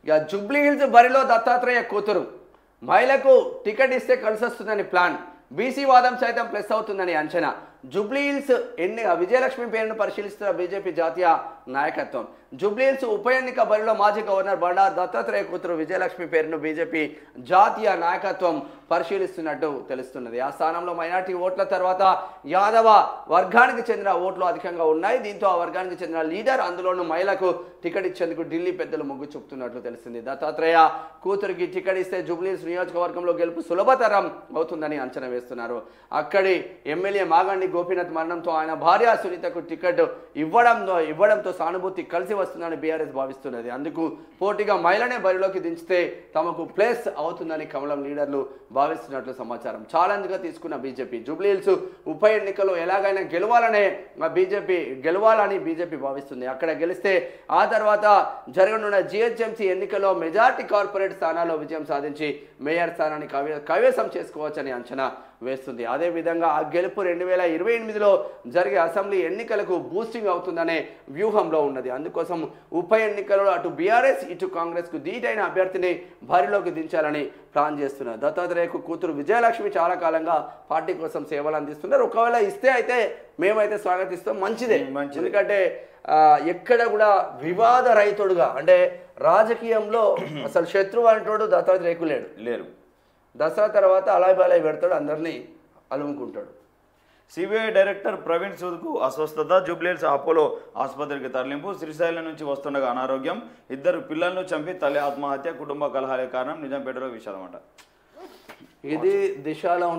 ఇక Jubilee hills బరిలో దత్తాత్రేయ కూతురు మహిళకు టికెట్ ఇస్తే కలిసొస్తుందని ప్లాన్ బీసీ వాదం సైతం ప్లస్ అవుతుందని అంచనా జూబ్లీ హిల్స్ విజయలక్ష్మి పేరును పరిశీలిస్తున్న బీజేపీ జాతీయ నాయకత్వం జూబ్లీ హిల్స్ ఉప ఎన్నిక బరిలో మాజీ గవర్నర్ బండారు దత్తాత్రేయ కూతురు విజయలక్ష్మి పేరును బీజేపీ జాతీయ నాయకత్వం పరిశీలిస్తున్నట్టు తెలుస్తున్నది ఆ స్థానంలో మైనార్టీ ఓట్ల తర్వాత యాదవ వర్గానికి చెందిన ఓట్లు అధికంగా ఉన్నాయి దీంతో ఆ వర్గానికి చెందిన లీడర్ అందులోనూ మహిళకు టికెట్ ఇచ్చేందుకు ఢిల్లీ పెద్దలు మొగ్గు చూపుతున్నట్లు తెలిసింది దత్తాత్రేయ కూతురికి టికెట్ ఇస్తే జూబ్లీ హిల్స్ నియోజకవర్గంలో గెలుపు సులభతరం అవుతుందని అంచనా వేస్తున్నారు అక్కడి ఎమ్మెల్యే మాగండి గోపీనాథ్ మరణంతో ఆయన భార్య సునీతకు టికెట్ ఇవ్వడంతో సానుభూతి కలిసి వస్తుందని బీఆర్ఎస్ భావిస్తున్నది అందుకు పోటీగా మహిళనే బరిలోకి దించితే తమకు ప్లేస్ అవుతుందని కమలం లీడర్లు భావిస్తున్నట్లు సమాచారం ఛాలెంజ్ గా తీసుకున్న బీజేపీ జూబ్లీ హిల్స్ ఉప ఎన్నికలో ఎలాగైనా గెలవాలని బీజేపీ భావిస్తుంది అక్కడ గెలిస్తే ఆ తర్వాత జరగనున్న జిహెచ్ఎంసీ ఎన్నికల్లో మెజార్టీ కార్పొరేట్ స్థానాల్లో విజయం సాధించి మేయర్ స్థానాన్ని కైవసం చేసుకోవచ్చని అంచనా వేస్తుంది అదేవిధంగా ఆ గెలుపు 2028లో జరిగే అసెంబ్లీ ఎన్నికలకు బూస్టింగ్ అవుతుందనే వ్యూహంలో ఉన్నది అందుకోసం ఉప ఎన్నికల్లో అటు బీఆర్ఎస్ ఇటు కాంగ్రెస్కు ధీటైన అభ్యర్థిని బరిలోకి దించాలని ప్లాన్ చేస్తున్నారు దత్తాత్రేయకు కూతురు విజయలక్ష్మి చాలా కాలంగా పార్టీ కోసం సేవలు అందిస్తున్నారు ఒకవేళ ఇస్తే అయితే మేమైతే స్వాగతిస్తాం మంచిదే ఎందుకంటే ఎక్కడ కూడా వివాద రహితుడుగా అంటే రాజకీయంలో అసలు శత్రువు అంటాడు దత్తాత్రేయకు లేరు దసరా తర్వాత అలాయ్ బాలాయ్ పెడతాడు అందరినీ అలుముకుంటాడు సిబిఐ డైరెక్టర్ ప్రవీణ్ సూద్కు అస్వస్థత జూబ్లీ హిల్స్ అపోలో ఆసుపత్రికి తరలింపు శ్రీశైలం నుంచి వస్తుండగా అనారోగ్యం 2 పిల్లలను చంపి తల్లి ఆత్మహత్య కుటుంబ కలహాలే కారణం నిజాంపేటలో విషాదం అంట ఇది దిశలో